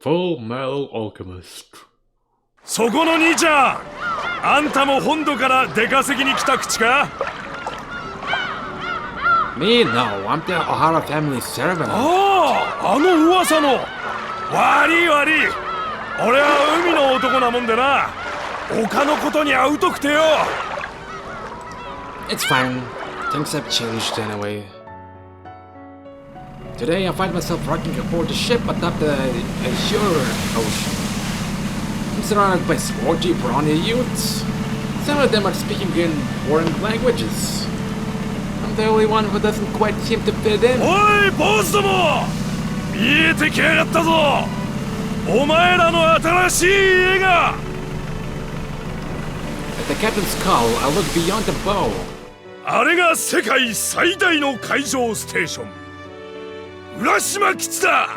Full Metal Alchemist. そこの兄ちゃん、あんたも本土から出稼ぎに来た口か？ Me? No, I'm the Ohara family servant. ああ、あの噂の。悪い悪い。俺は海の男なもんでな。丘のことに会うとくてよ。It's fine. Things have changed anyway. Today I find myself rocking aboard the ship atop the Azure Ocean. I'm surrounded by swarthy brawny youths. Some of them are speaking in foreign languages. I'm the only one who doesn't quite seem to fit in. おい、ボスども！見えてきやがったぞ！お前らの新しい家が！ At the captain's call, I look beyond the bow. あれが世界最大の海上ステーション。浦島基地だ！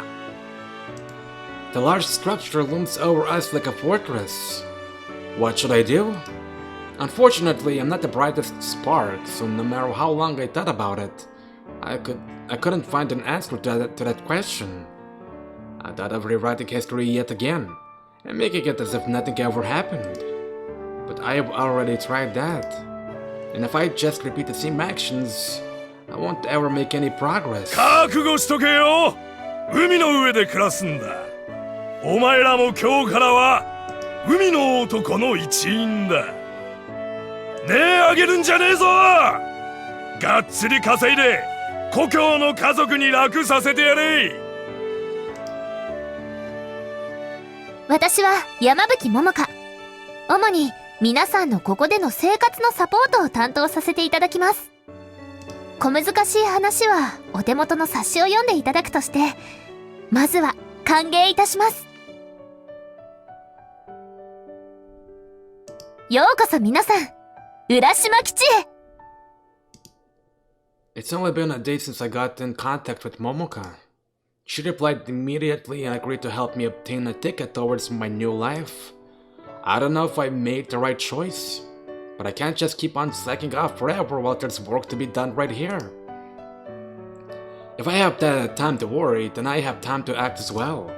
The large structure looms over us like a fortress. What should I do? Unfortunately, I'm not the brightest spark, so no matter how long I thought about it, I couldn't find an answer to that question. I thought of rewriting history yet again, and making it as if nothing ever happened. But I have already tried that. And if I just repeat the same actions, I won't ever make any progress. 覚悟しとけよ！海の上で暮らすんだ。お前らも今日からは海の男の一員だ。ねえあげるんじゃねえぞ！がっつり稼いで故郷の家族に楽させてやれ！私は山吹桃香。主に皆さんのここでの生活のサポートを担当させていただきます。小難しい話はお手元の冊子を読んでいただくとして、まずは歓迎いたします。ようこそ皆さん、浦島基地へ。 It's only been a day since I got in contact with Momoka. She replied immediately and agreed to help me obtain a ticket towards my new life. I don't know if I made the right choice, but I can't just keep on slacking off forever while there's work to be done right here. If I have the time to worry, then I have time to act as well.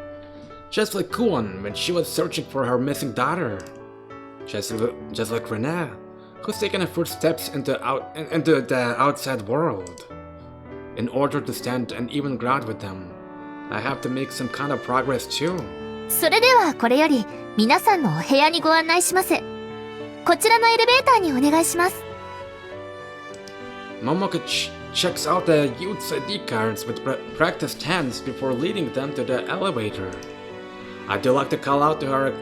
Just like Kuon when she was searching for her missing daughter. Just like Rinne, who's taken her first steps into the outside world. In order to stand an even ground with them, I have to make some kind of progress too. それではこれより皆さんのお部屋にご案内します。こちらのエレベーターにお願いします。 Momoka checks out the youth's ID cards with practiced hands before leading them to the elevator. I do like to call out to her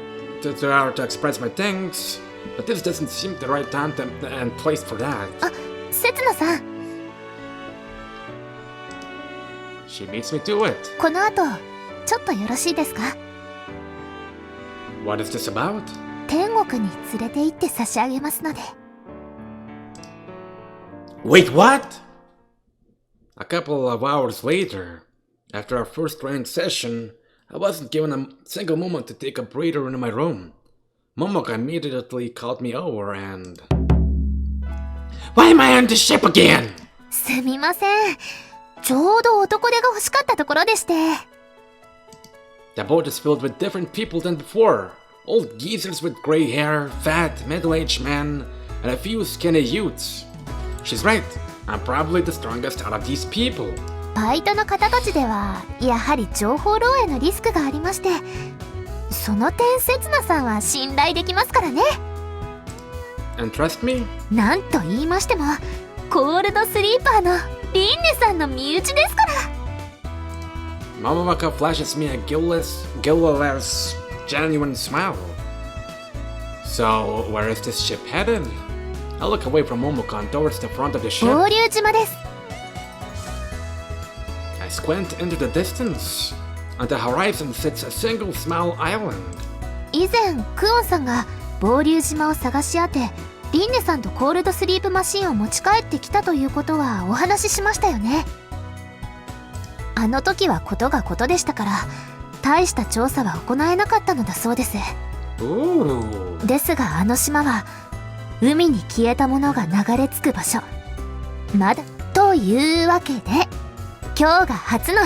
to express my thanks, but this doesn't seem the right time and place for that. あ、せつなさん。 She beats me to it. この後、ちょっとよろしいですか？ What is this about? 天国に連れて行って差し上げますので。 Wait, what? A couple of hours later, after our first training session, I wasn't given a single moment to take a breather in my room. Momoka immediately called me over and... Why am I on the ship again? すみません。ちょうど男手が欲しかったところでして。 The boat is filled with different people than before. Old geezers with gray hair, fat, middle-aged men, and a few skinny youths. She's right. I'm probably the strongest out of these people. バイトの方たちではやはり情報漏洩のリスクがありまして、その点せつなさんは信頼できますからね。 And trust me? なんと言いましてもコールドスリーパーのリンネさんの身内ですから。 Momoka flashes me a guileless, genuine smile. So, where is this ship headed? I look away from Momoka and towards the front of the ship. ボリュー島です。 I squint into the distance. On the horizon sits a single small island. 以前クオンさんがボリュー島を探し当て、リンネさんとコールドスリープマシンを持ち帰ってきたということはお話ししましたよね。あの時はことがことでしたから、大した調査は行えなかったのだそうです。ですがあの島は海に消えたものが流れ着く場所。まだというわけで、今日が初の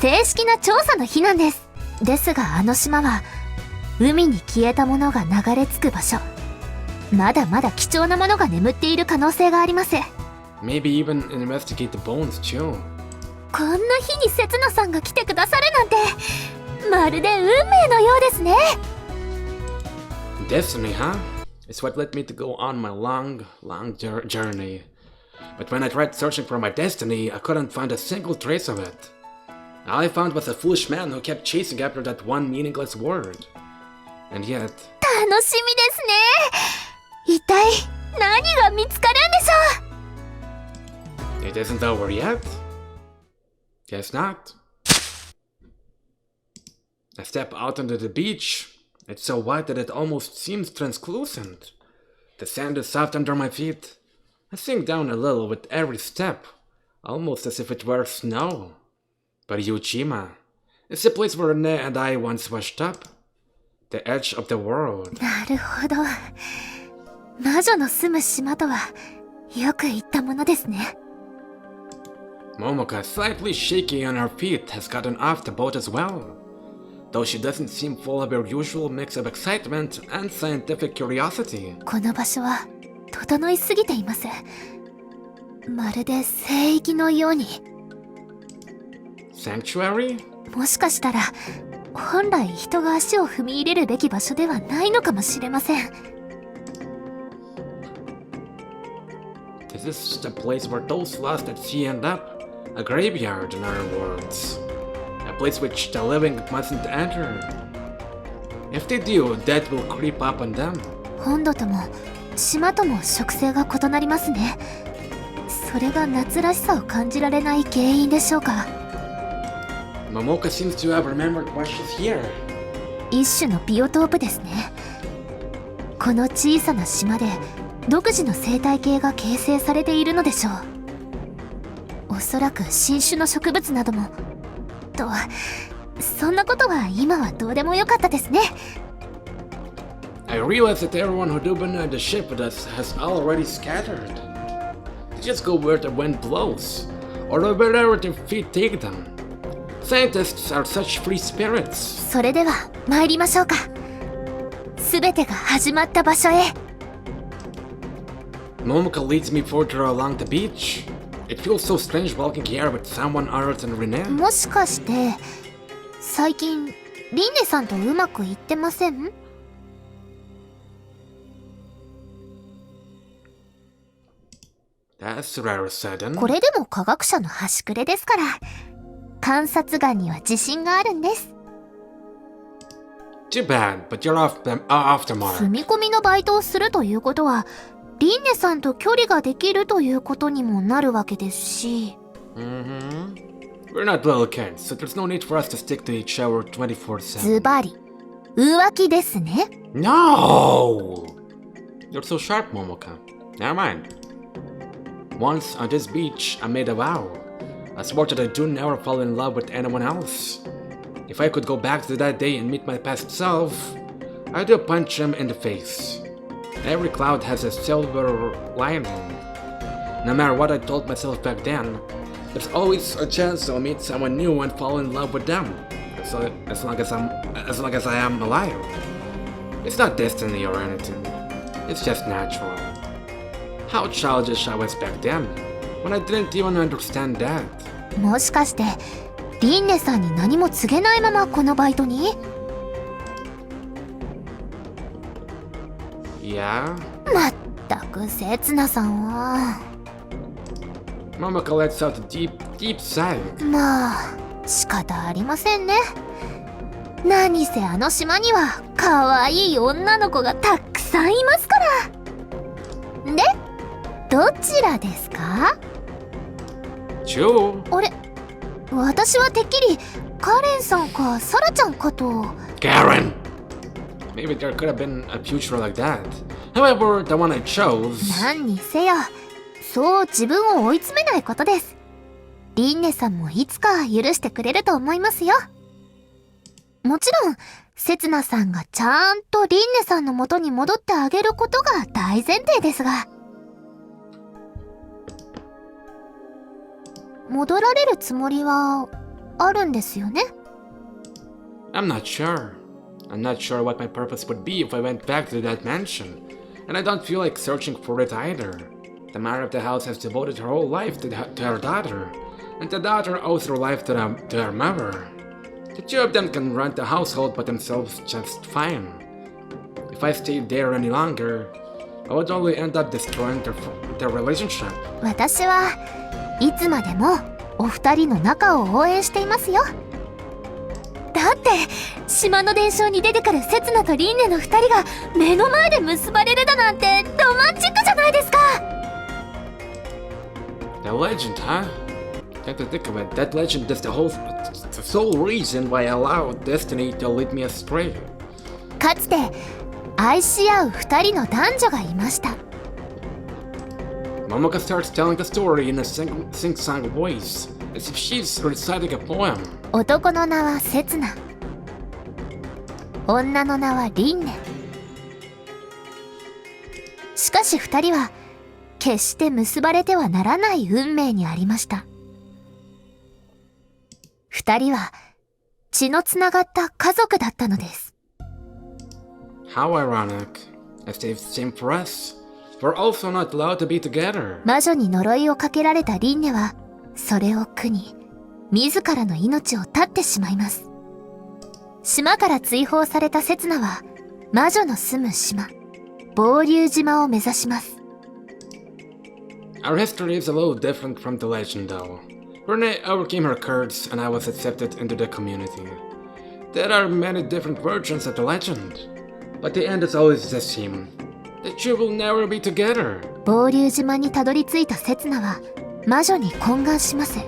正式な調査の日なんです。ですがあの島は海に消えたものが流れ着く場所。まだまだ貴重なものが眠っている可能性があります。 Maybe even investigate the bones too. こんな日にせつなさんが来てくださるなんて、まるで運命のようですね。 Destiny, huh? It's what led me to go on my long journey. But when I tried searching for my destiny, I couldn't find a single trace of it. All I found was a foolish man who kept chasing after that one meaningless word. And yet... 楽しみですね。一体何が見つかるんでしょう。 It isn't over yet? Guess not. I step out onto the beach. It's so white that it almost seems translucent. The sand is soft under my feet. I sink down a little with every step, almost as if it were snow. Boryujima is the place where Rinne and I once washed up. The edge of the world. なるほど。魔女の住む島とはよく言ったものですね。Momoka, slightly shaky on her feet, has gotten off the boat as well. Though she doesn't seem full of her usual mix of excitement and scientific curiosity. この場所は整いすぎています。まるで聖域のように。Sanctuary? もしかしたら本来人が足を踏み入れるべき場所ではないのかもしれません。 This is just a place where those lost at sea end up. A graveyard, in other words. A place which the living mustn't enter. If they do, death will creep up on them. 本土とも島とも植生が異なりますね。それが夏らしさを感じられない原因でしょうか。 Momoka seems to have remembered why she's here. 一種のビオトープですね。この小さな島で独自の生態系が形成されているのでしょう。おそらく新種の植物なども。と、そんなことは今はどうでもよかったですね。 I realize that everyone who duboned the ship with us has already scattered. They just go where the wind blows, or wherever their feet take them. Scientists are such free spirits. それでは参りましょうか。すべてが始まった場所へ。 Momoka leads me further along the beach. It feels so strange walking here with someone other than Rinne. もしかして最近リンネさんとうまくいってません？ That's rather sudden. これでも科学者の端くれですから、観察眼には自信があるんです。 Too bad, but you're off the mark. 踏み込みのバイトをするということはリンネさんと距離ができるということにもなるわけですし。 We're not little kids, so there's no need for us to stick to each other 24/7. ズバリ浮気ですね。 No! You're so sharp, Momoka. Never mind. Once on this beach, I made a vow. I swore that I do never fall in love with anyone else. If I could go back to that day and meet my past self, I'd punch him in the face. Every cloud has a silver lining. No matter what I told myself back then, there's always a chance I'll meet someone new and fall in love with them. As long as I am alive. It's not destiny or anything. It's just natural. How childish I was back then, when I didn't even understand that. もしかしてリンネさんに何も告げないままこのバイトに？ Yeah? まったくせつなさんは。 Momoka lets out a deep sigh. まあ仕方ありませんね。何せあの島には可愛い女の子がたくさんいますから。で、どちらですか？ True. あれ、私はてっきりカレンさんかサラちゃんかと。 Karen! Maybe there could have been a future like that. However, the one I chose... 何にせよ、そう自分を追い詰めないことです。リンネさんもいつか許してくれると思いますよ。もちろん、せつなさんがちゃんとリンネさんの元に戻ってあげることが大前提ですが。戻られるつもりはあるんですよね？ I'm not sure. I'm not sure what my purpose would be if I went back to that mansion. And I don't feel like searching for it either. The mother of the house has devoted her whole life to her daughter. And the daughter owes her life to her mother. The two of them can run the household by themselves just fine. If I stayed there any longer, I would only end up destroying their relationship. 私はいつまでもお二人の仲を応援していますよ。だって島の伝承に出てくるセツナとリンネの二人が目の前で結ばれるだなんてロマンチックじゃないですか。 The legend, huh? Come to think of it, that legend is the sole reason why I allowed destiny to lead me astray. かつて愛し合う二人の男女がいました。 Momoka starts telling the story in a sing-song voice, as if she's reciting a poem. 男の名はセツナ、女の名はリンネ。しかし二人は決して結ばれてはならない運命にありました。二人は血のつながった家族だったのです。 How ironic, as they've same for us. We're also not allowed to be together. 魔女に呪いをかけられたリンネはそれを苦に自らの命を絶ってしまいます。島から追放されたセツナは魔女の住む島ボーリュー島を目指します。 Our history is a little different from the legend though. Rinne overcame her curse and I was accepted into the community. There are many different versions of the legend, but the end is always the same. The two will never be together. ボーリュー島にたどり着いたセツナは魔女に懇願します。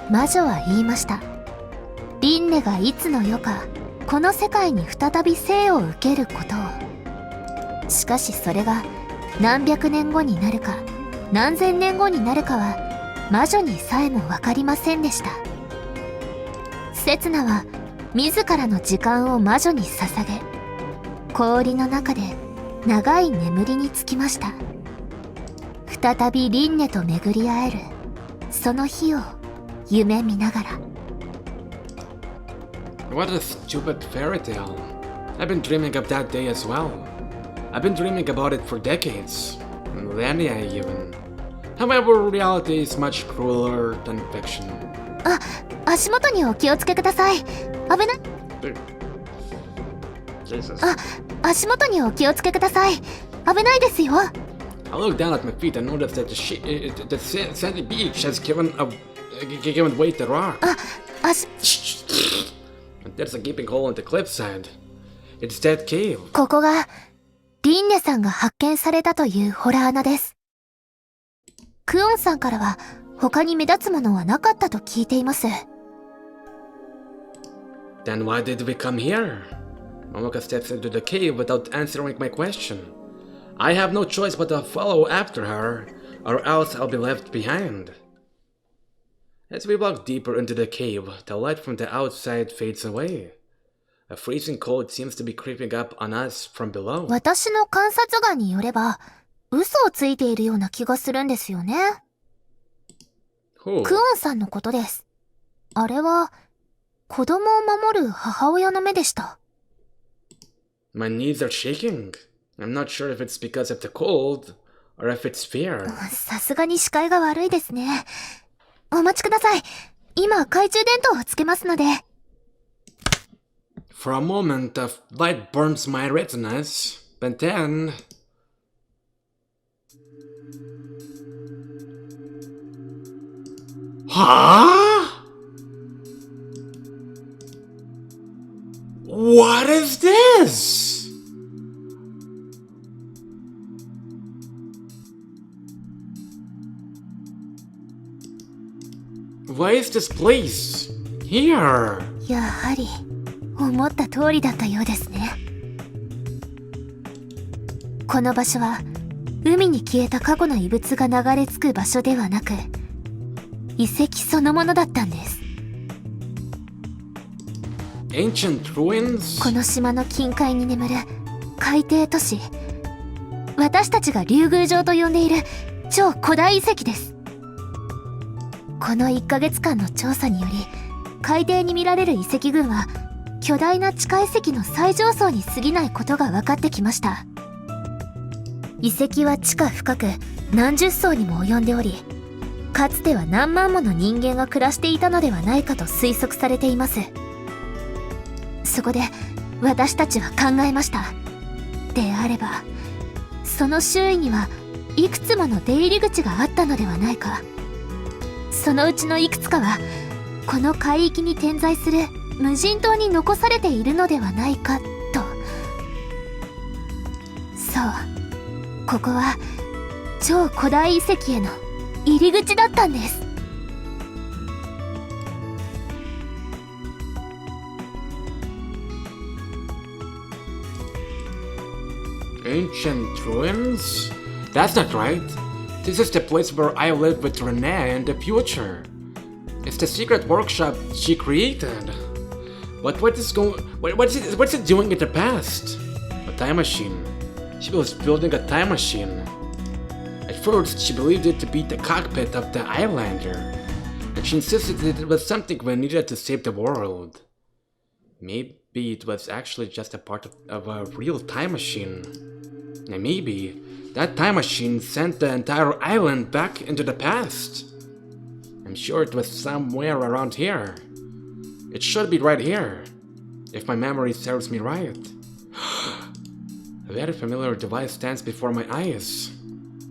魔女は言いました。リンネがいつの世かこの世界に再び生を受けることを。しかしそれが何百年後になるか何千年後になるかは魔女にさえも分かりませんでした。セツナは自らの時間を魔女に捧げ氷の中で長い眠りにつきました。再びリンネと巡り会えるその日を夢見ながら。 What a stupid fairy tale. I've been dreaming of that day as well. I've been dreaming about it for decades, millennia even. However, reality is much crueler than fiction. 足元にお気をつけください。危ない。Jesus. 足元にお気をつけください。危ないですよ。 I look down at my feet and notice that the sandy beach has given way to rock. And there's a gaping hole in the cliffside. It's that cave. ここがリンネさんが発見されたというホラー穴です。クオンさんからは他に目立つものはなかったと聞いています。 Then why did we come here? Momoka steps into the cave without answering my question. I have no choice but to follow after her, or else I'll be left behind. As we walk deeper into the cave, the light from the outside fades away. A freezing cold seems to be creeping up on us from below. 私の観察眼によれば嘘をついているような気がするんですよね。 Who? クオンさんのことです。あれは子供を守る母親の目でした。 My knees are shaking. I'm not sure if it's because of the cold, or if it's fear. さすがに視界が悪いですね。お待ちください。今懐中電灯をつけますので。 For a moment, the light burns my retinas, but then... Huh? What is this? Why is this place here? やはり思った通りだったようですね。この場所は海に消えた過去の遺物が流れ着く場所ではなく遺跡そのものだったんです。 Ancient ruins? この島の近海に眠る海底都市、私たちが竜宮城と呼んでいる超古代遺跡です。この1ヶ月間の調査により海底に見られる遺跡群は巨大な地下遺跡の最上層に過ぎないことが分かってきました。遺跡は地下深く何十層にも及んでおり、かつては何万もの人間が暮らしていたのではないかと推測されています。そこで私たちは考えました。であればその周囲にはいくつもの出入り口があったのではないか。そのうちのいくつかはこの海域に点在する無人島に残されているのではないかと。そう、ここは超古代遺跡への入り口だったんです。Ancient ruins? That's not right. This is the place where I live with Rinne in the future. It's the secret workshop she created. But what's it doing in the past? A time machine. She was building a time machine. At first, she believed it to be the cockpit of the Islander, and she insisted that it was something we needed to save the world. Maybe it was actually just a part of a real time machine. And maybe that time machine sent the entire island back into the past. I'm sure it was somewhere around here. It should be right here, if my memory serves me right. A very familiar device stands before my eyes.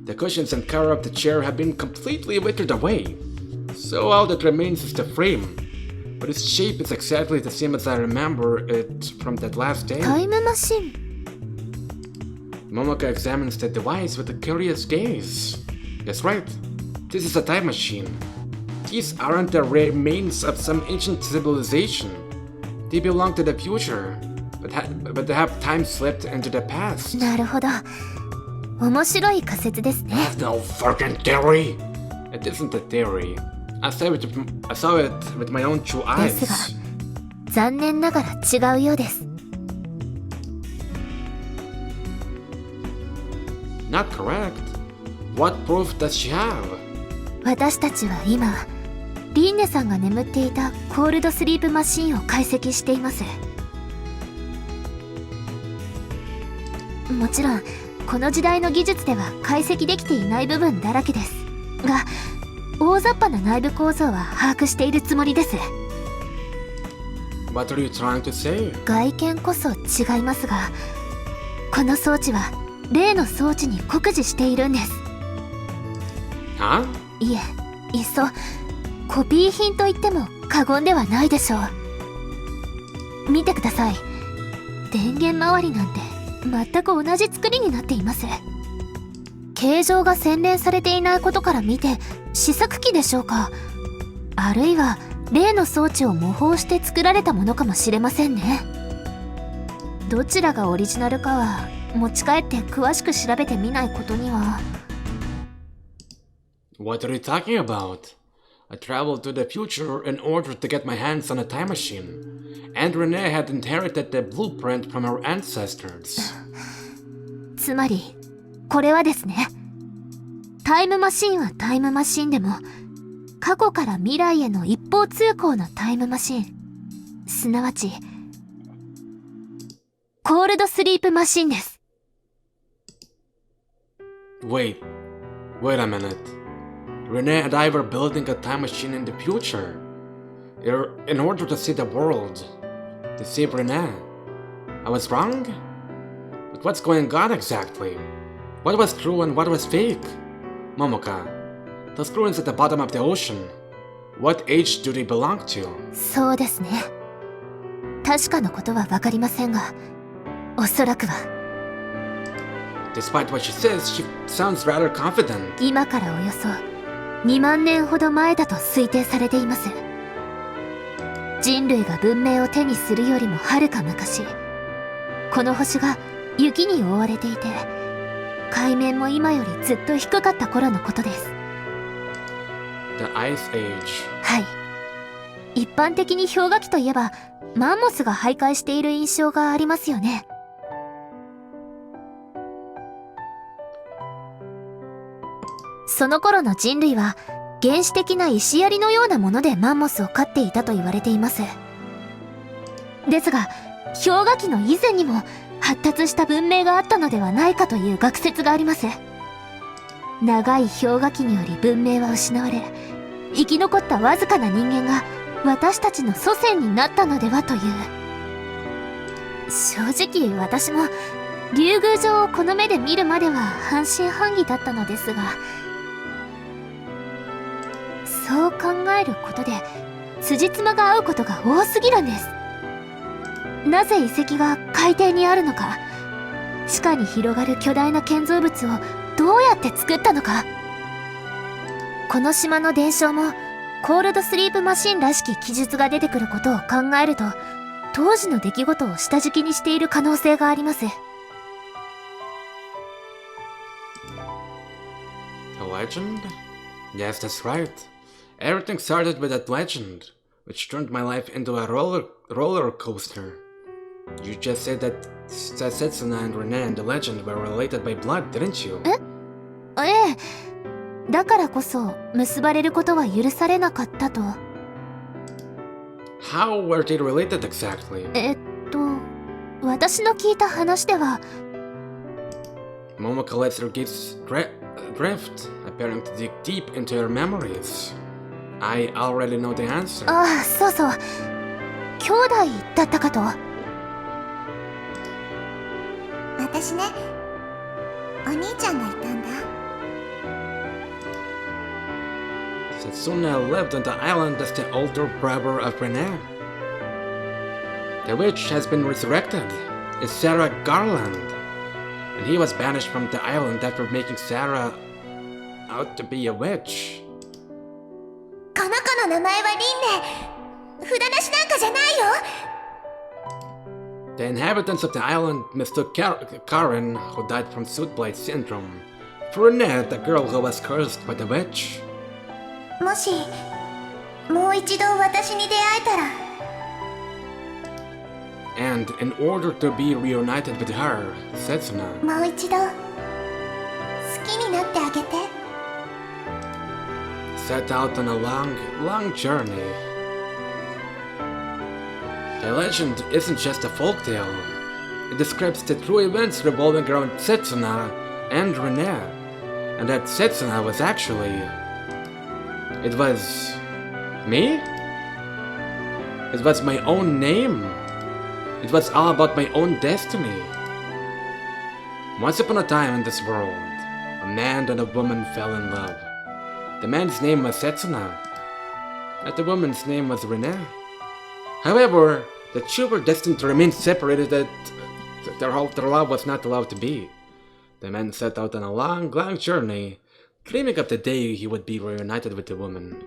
The cushions and cover of the chair have been completely withered away, so all that remains is the frame. But its shape is exactly the same as I remember it from that last day. Time machine. Momoka examines the device with a curious gaze. That's right, this is a time machine. These aren't the remains of some ancient civilization. They belong to the future, but they have time slipped into the past. なるほど。面白い仮説ですね。 That's no fucking theory! It isn't a theory. I saw it with my own two ですが、 eyes. 残念ながら違うようです。 Not correct. What proof does she have? 私たちは今、リンネさんが眠っていたコールドスリープマシンを解析しています。もちろんこの時代の技術では解析できていない部分だらけですが、大雑把な内部構造は把握しているつもりです。 What are you trying to say? 外見こそ違いますが、この装置は例の装置に酷似しているんです。 Huh? いえ、いっそコピー品と言っても過言ではないでしょう。見てください。電源周りなんて全く同じ作りになっています。形状が洗練されていないことから見て試作機でしょうか、あるいは例の装置を模倣して作られたものかもしれませんね。どちらがオリジナルかは持ち帰って詳しく調べてみないことには。 What are you talking about? I traveled to the future in order to get my hands on a time machine, and Rinne had inherited the blueprint from her ancestors. つまりこれはですね、タイムマシンはタイムマシンでも過去から未来への一方通行のタイムマシン、すなわちコールドスリープマシンです。 Wait a minute. Rinne and I were building a time machine in the future, in order to save the world, to save Rinne. I was wrong? But what's going on exactly? What was true and what was fake? Momoka, those ruins at the bottom of the ocean, what age do they belong to? そうですね。確かなことはわかりませんが、おそらくは。 Despite what she says, she sounds rather confident. 今からおよそ2万年ほど前だと推定されています。人類が文明を手にするよりもはるか昔、この星が雪に覆われていて、海面も今よりずっと低かった頃のことです。 The Ice Age. はい。一般的に氷河期といえばマンモスが徘徊している印象がありますよね。その頃の人類は原始的な石槍のようなものでマンモスを飼っていたと言われています。ですが氷河期の以前にも発達した文明があったのではないかという学説があります。長い氷河期により文明は失われ、生き残ったわずかな人間が私たちの祖先になったのではという。正直私も竜宮城をこの目で見るまでは半信半疑だったのですが、そう考えることで辻褄が合うことが多すぎるんです。なぜ遺跡が海底にあるのか、地下に広がる巨大な建造物をどうやって作ったのか。この島の伝承もコールドスリープマシンらしき記述が出てくることを考えると、当時の出来事を下敷きにしている可能性があります。A legend? Yes, that's right. Everything started with that legend, which turned my life into a roller coaster. You just said that Setsuna and Rinne and the legend were related by blood, didn't you? ええ。だからこそ結ばれることは許されなかったと。How were they related exactly? 私の聞いた話では、Momoka lets her gifts drift, appearing to dig deep into her memories. I already know the answer. ああ、そうそう。兄弟だったかと。私ね、お兄ちゃんがいたんだ。Setsuna lived on the island as the older brother of Rinne. The witch has been resurrected. It's Sara Garland. And he was banished from the island after making Sara out to be a witch. この子の名前はリンネ。札なしなんかじゃないよ。The inhabitants of the island mistook Karen, who died from Sootblight syndrome, for Rinne, the girl who was cursed by the witch. もしもう一度私に出会えたら。 And in order to be reunited with her, Setsuna もう一度好きになってあげて。 set out on a long journey. The legend isn't just a folktale. It describes the true events revolving around Setsuna and Rinne, and that Setsuna was actually... It was... me? It was my own name. It was all about my own destiny. Once upon a time in this world, a man and a woman fell in love. The man's name was Setsuna, and the woman's name was Rinne. However, the two were destined to remain separated, that their love was not allowed to be. The man set out on a long journey, dreaming of the day he would be reunited with the woman.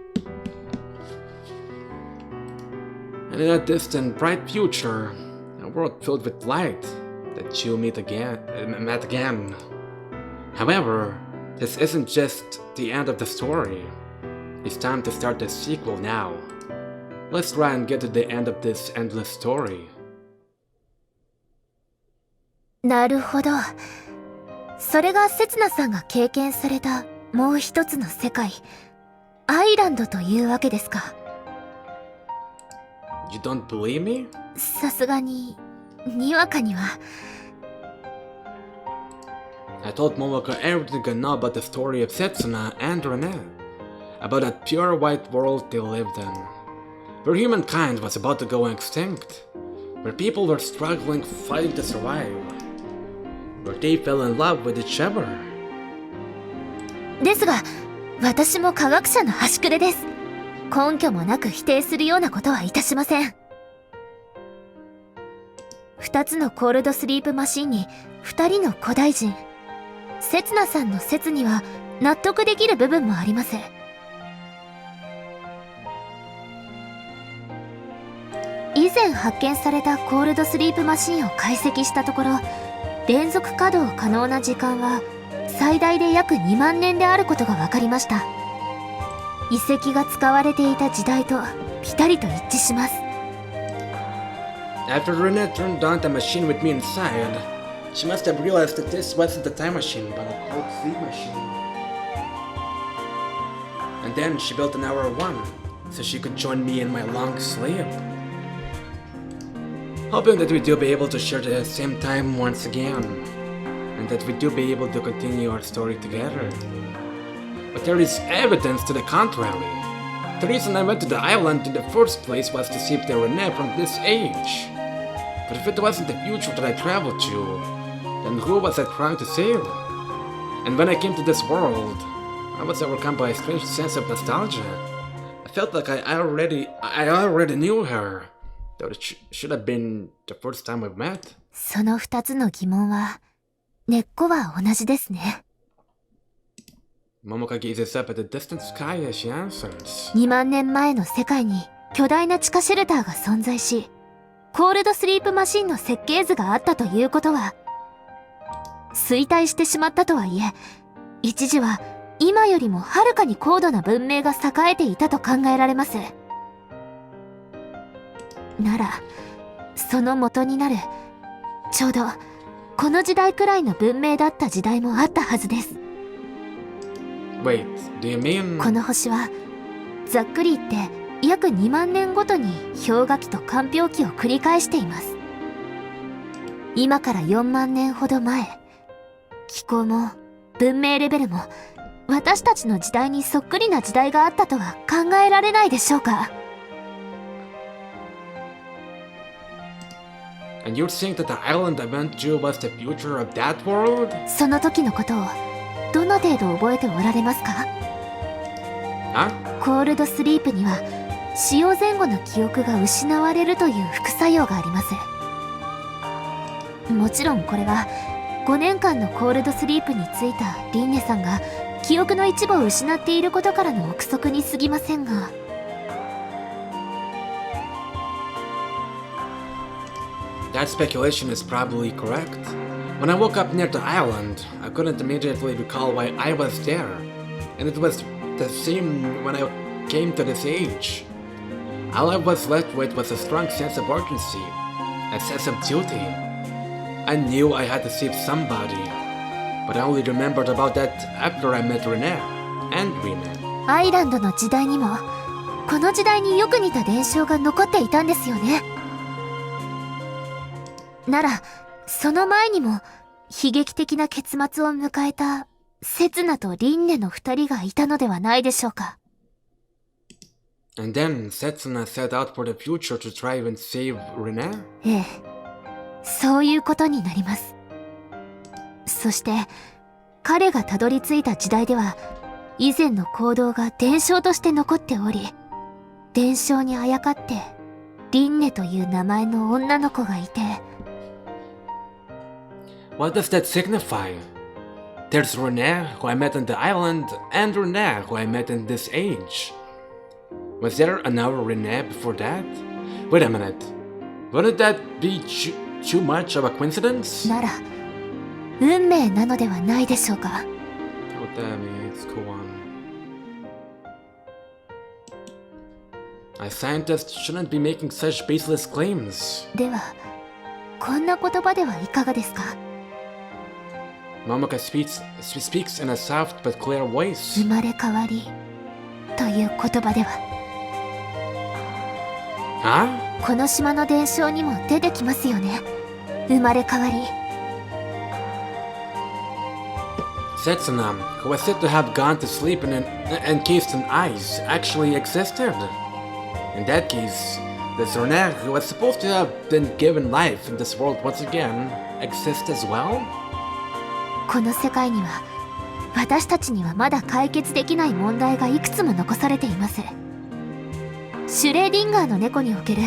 And in a distant, bright future, a world filled with light, the two met again. However, this isn't just the end of the story. It's time to start the sequel now. Let's try and get to the end of this endless story. なるほど。それがせつなさんが経験されたもう一つの世界、アイランドというわけですか。You don't believe me? さすがに、にわかには。I told Momoka everything I know about the story of Setsuna and Rinne, about that pure white world they lived in, where humankind was about to go extinct, where people were struggling, fighting to survive, where they fell in love with each other. ですが、私も科学者の端くれです。根拠もなく否定するようなことはいたしません。2つのコールドスリープマシンに2人の古代人。せつなさんの説には納得できる部分もあります。以前発見されたコールドスリープマシンを解析したところ、連続稼働可能な時間は最大で約2万年であることが分かりました。遺跡が使われていた時代とピタリと一致します。After Rinne turned on the machine with me inside, she must have realized that this wasn't a time machine, but a cold sleep machine. And And then she built an hour one, so she could join me in my long sleep. Hoping that we do be able to share the same time once again, and that we do be able to continue our story together. But there is evidence to the contrary. The reason I went to the island in the first place was to save the Rinne from this age. But if it wasn't the future that I traveled to, then who was I trying to save? And when I came to this world, I was overcome by a strange sense of nostalgia. I felt like I already knew her, though it should have been the first time we've met. その2つの疑問は、根っこは同じですね。Momoka gazes up at the distant sky as she answers. 2万年前の世界に巨大な地下シェルターが存在し、コールドスリープマシンの設計図があったということは、衰退してしまったとはいえ、一時は今よりもはるかに高度な文明が栄えていたと考えられます。なら、その元になる、ちょうどこの時代くらいの文明だった時代もあったはずです。Wait, do you mean... この星は、ざっくり言って約2万年ごとに氷河期と間氷期を繰り返しています。今から4万年ほど前、気候も文明レベルも私たちの時代にそっくりな時代があったとは考えられないでしょうか。And you're saying that the island I went to was the future of that world? その時のことをどの程度覚えておられますか？ Huh? コールドスリープには使用前後の記憶が失われるという副作用があります。もちろんこれは5年間のコールドスリープについたリンネさんが記憶の一部を失っていることからの憶測に過ぎませんが、That speculation is probably correct. When I woke up near the island, I couldn't immediately recall why I was there, and it was the same when I came to this age. All I was left with was a strong sense of urgency, a sense of duty. I knew I had to save somebody, but I only remembered about that after I met Rinne and Rinne. アイランドの時代にもこの時代によく似た伝承が残っていたんですよね。ならその前にも悲劇的な結末を迎えたセツナとリンネの2人がいたのではないでしょうか。And then Setsuna set out for the future to try and save Rinne? ええ、そういうことになります。そして彼がたどり着いた時代では以前の行動が伝承として残っており、伝承にあやかってリンネという名前の女の子がいて。What does that signify? There's Rinne, who I met on the island, and Rinne, who I met in this age. Was there another Rinne before that? Wait a minute. Wouldn't that be too much of a coincidence? なら運命なのではないでしょうか。Oh, damn it, let's go on. A scientist shouldn't be making such baseless claims. ではこんな言葉ではいかがですか。Momoka speaks in a soft but clear voice. 生まれ変わりという言葉では。Huh? この島の伝承にも出てきますよね。生まれ変わり。Setsuna, who was said to have gone to sleep and encased in ice, actually existed. In that case, the Rinne, who was supposed to have been given life in this world once again, exist as well? この世界には私たちにはまだ解決できない問題がいくつも残されています。シュレーディンガーの猫における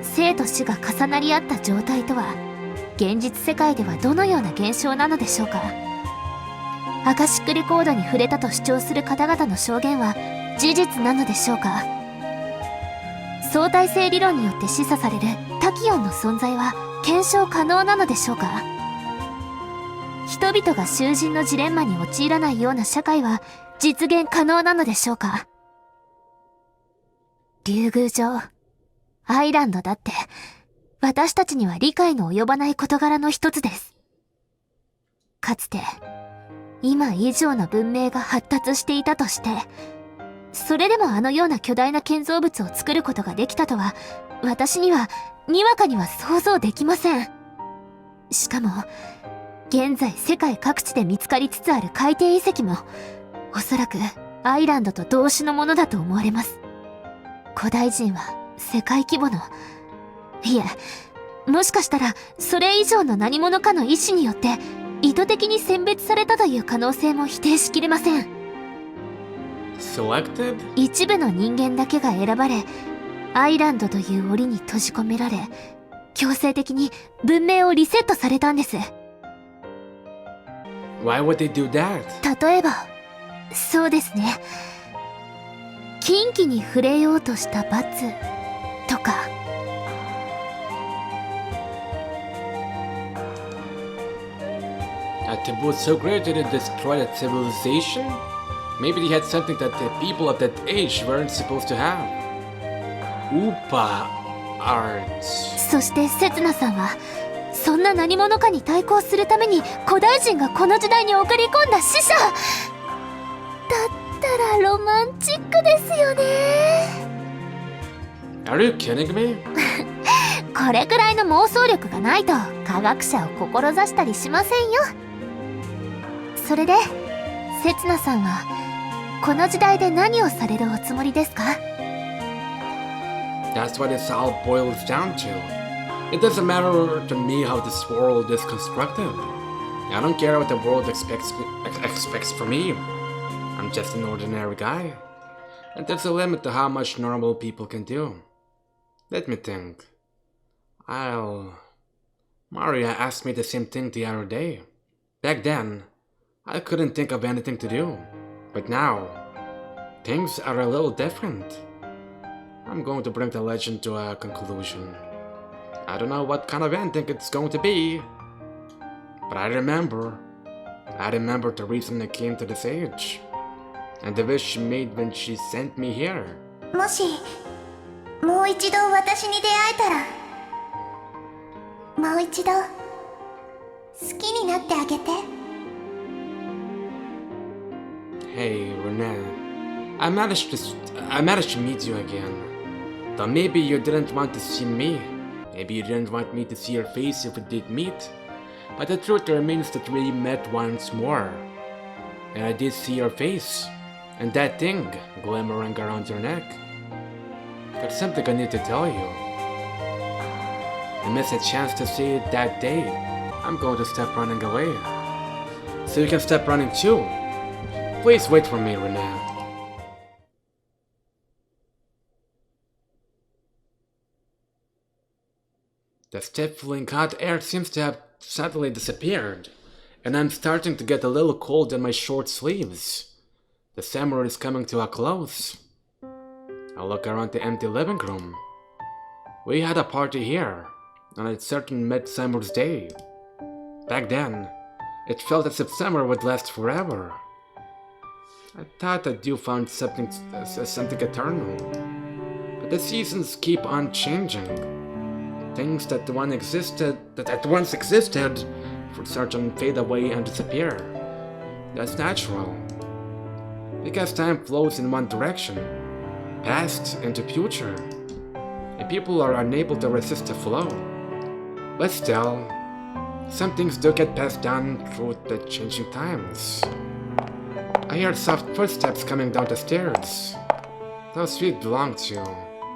生と死が重なり合った状態とは現実世界ではどのような現象なのでしょうか。アカシックレコードに触れたと主張する方々の証言は事実なのでしょうか。相対性理論によって示唆されるタキオンの存在は検証可能なのでしょうか。人々が囚人のジレンマに陥らないような社会は実現可能なのでしょうか。竜宮城、アイランドだって私たちには理解の及ばない事柄の一つです。かつて今以上の文明が発達していたとしてそれでもあのような巨大な建造物を作ることができたとは、私にはにわかには想像できません。しかも現在世界各地で見つかりつつある海底遺跡もおそらくアイランドと同種のものだと思われます。古代人は世界規模の、いえ、もしかしたらそれ以上の何者かの意志によって意図的に選別されたという可能性も否定しきれません。Selected? 一部の人間だけが選ばれ、アイランドという檻に閉じ込められ、強制的に文明をリセットされたんです。Why would they do that? 例えば、そうですね、禁忌に触れようとした罰とか。A taboo so great that it destroyed a civilization? Maybe they had something that the people of that age weren't supposed to have. Upa art. そしてセツナさんはそんな何者かに対抗するために古代人がこの時代に送り込んだ使者だったらロマンチックですよね。 Are you kidding me? これくらいの妄想力がないと科学者を志したりしませんよ。それでセツナさんはこの時代で何をされるおつもりですか？ That's what this all boils down to. It doesn't matter to me how this world is constructed. I don't care what the world expects from me. I'm just an ordinary guy. And there's a limit to how much normal people can do. Let me think. Maria asked me the same thing the other day. Back then, I couldn't think of anything to do. But now, things are a little different. I'm going to bring the legend to a conclusion. I don't know what kind of ending it's going to be. But I remember the reason I came to this age. And the wish she made when she sent me here. もしもう一度私に出会えたら、もう一度好きになってあげて。 Hey, Rinne. I managed to meet you again. Though maybe you didn't want to see me. Maybe you didn't want me to see your face if we did meet. But the truth remains that we met once more. And I did see your face. And that thing glimmering around your neck. There's something I need to tell you. I missed a chance to see it that day. I'm going to stop running away. So you can stop running too. Please wait for me, Rinne. The stifling hot air seems to have suddenly disappeared, and I'm starting to get a little cold in my short sleeves. The summer is coming to a close. I look around the empty living room. We had a party here, on a certain midsummer's day. Back then, it felt as if summer would last forever. I thought that you found something eternal. But the seasons keep on changing. Things that once existed for certain fade away and disappear. That's natural. Because time flows in one direction, past into future. And people are unable to resist the flow. But still, some things do get passed down through the changing times. I heard soft footsteps coming down the stairs. Those feet belong to you.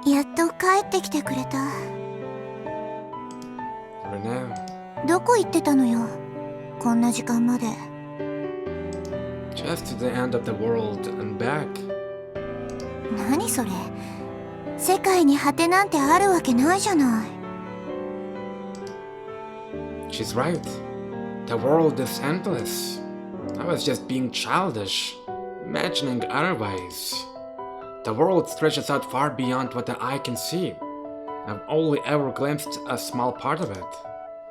やっと帰ってきてくれた。Rinne. どこ行ってたのよ、こんな時間まで。 Just to the end of the world and back. 何それ、世界に果てなんてあるわけないじゃない。 She's right. The world is endless. I was just being childish, imagining otherwise. The world stretches out far beyond what the eye can see. I've only ever glimpsed a small part of it.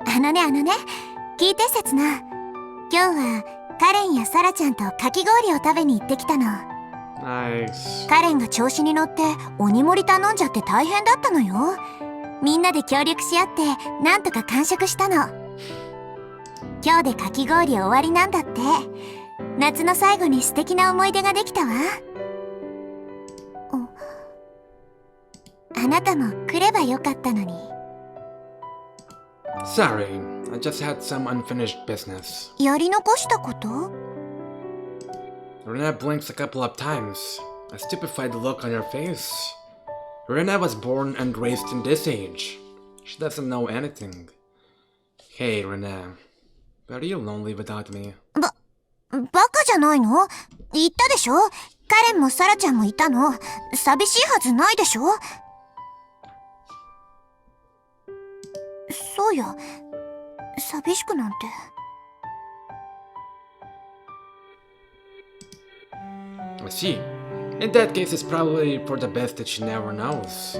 あのね、聞いてセツナ。今日はカレンやサラちゃんとかき氷を食べに行ってきたの。 Nice. カレンが調子に乗って鬼盛り頼んじゃって大変だったのよ。みんなで協力し合ってなんとか完食したの。今日でかき氷終わりなんだって。夏の最後に素敵な思い出ができたわ。なたも来ればよかったのに。 Sorry, I just had some unfinished business. やり残したこと？ Rinne blinks a couple of times, a stupefied look on her face. Rinne was born and raised in this age. She doesn't know anything. Hey, Rinne, are you lonely without me? バカじゃないの？言ったでしょ？カレンもサラちゃんもいたの。寂しいはずないでしょ？そうや、寂しくなんて。I see. In that case, it's probably for the best that she never knows.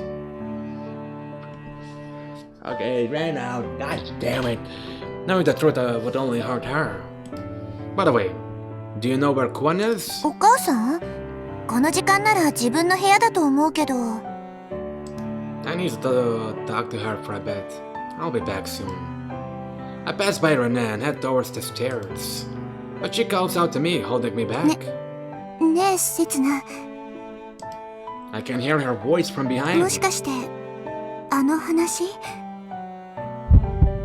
Okay, right now. God damn it. Knowing the truth would only hurt her. By the way, do you know where Kwan is? お母さん？この時間なら自分の部屋だと思うけど。I need to talk to her for a bit. I'll be back soon. I pass by Rinne and head towards the stairs. But she calls out to me, holding me back. ねえ、せつな。 I can hear her voice from も behind. しかして、あの話？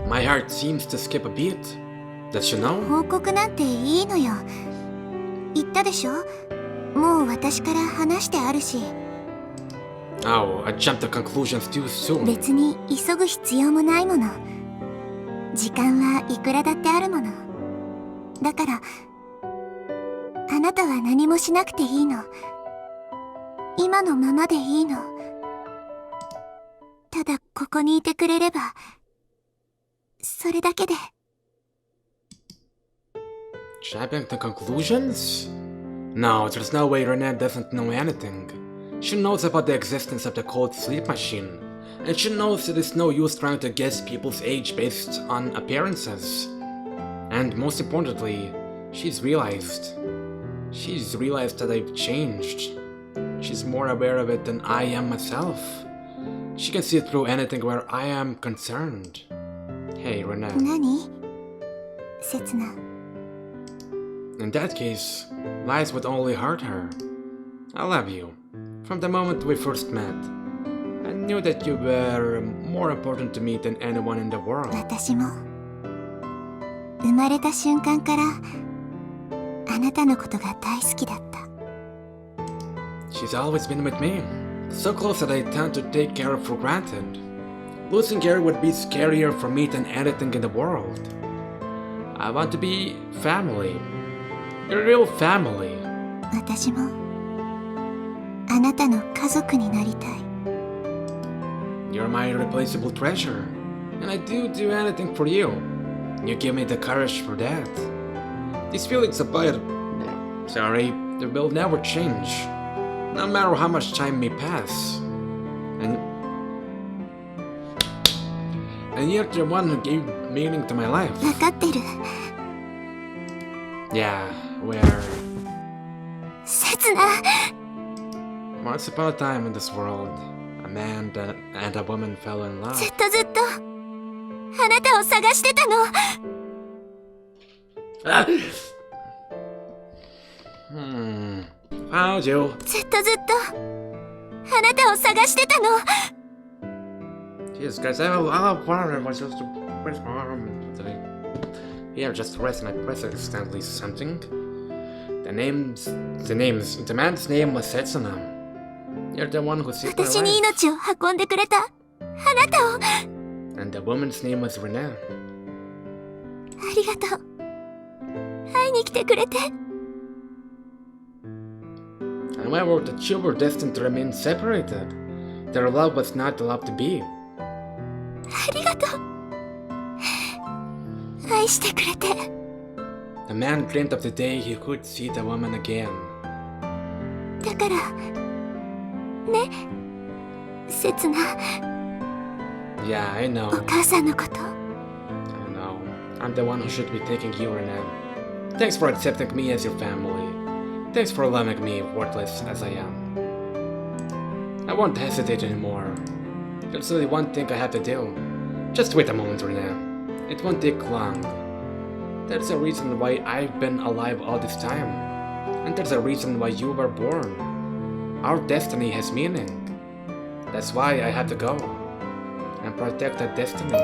My heart seems to skip a beat. Does she know? 報告なんていいのよ。言ったでしょ？もう私から話してあるし。 Oh, I jumped to conclusions too soon. 別に急ぐ必要もないもの。時間はいくらだってあるもの。だから、あなたは何もしなくていいの。今のままでいいの。ただここにいてくれれば、それだけで。 Jumping to conclusions? No, there's no way Rinne doesn't know anything. She knows about the existence of the cold sleep machine, and she knows it is no use trying to guess people's age based on appearances. And most importantly, she's realized that I've changed. She's more aware of it than I am myself. She can see through anything where I am concerned. Hey, Rinne. 何？せつな。 In that case, lies would only hurt her. I love you. From the moment we first met, I knew that you were more important to me than anyone in the world. 私も生まれた瞬間からあなたのことが大好きだった。 She's always been with me, so close that I tend to take care of for granted. Losing her would be scarier for me than anything in the world. I want to be family. Your real family. 私もあなたの家族になりたい。 You're my irreplaceable treasure, and I do anything for you. You give me the courage for that. These feelings about sorry, they will never change, no matter how much time may pass. And you're the one who gave meaning to my life. わかってる。 Yeah, where せつな。 once upon a time in this world, a man and a woman fell in love. ずっとずっとあなたを探してたの。 Found you. ずっとずっとあなたを探してたの。 Jesus Christ, I have water. I just press my arm. Here, just rest, and I press accidentally something. The man's name was Setsuna. You're the one who saved my 私に life. 命を運んでくれたあなたを。 And the woman's name was Rinne. ありがとう。会いに来てくれて。 And when we were the two were destined to remain separated, their love was not allowed to be. ありがとう。愛してくれて。 The man dreamed of the day he could see the woman again. だからね、せつな。 Yeah, I know. お母さんのこと。 I know. I'm the one who should be taking you, Rinne. Thanks for accepting me as your family. Thanks for loving me, worthless as I am. I won't hesitate anymore. There's only one thing I have to do. Just wait a moment, Rinne. It won't take long. There's a reason why I've been alive all this time. And there's a reason why you were born. Our destiny has meaning. That's why I had to go and protect the destiny.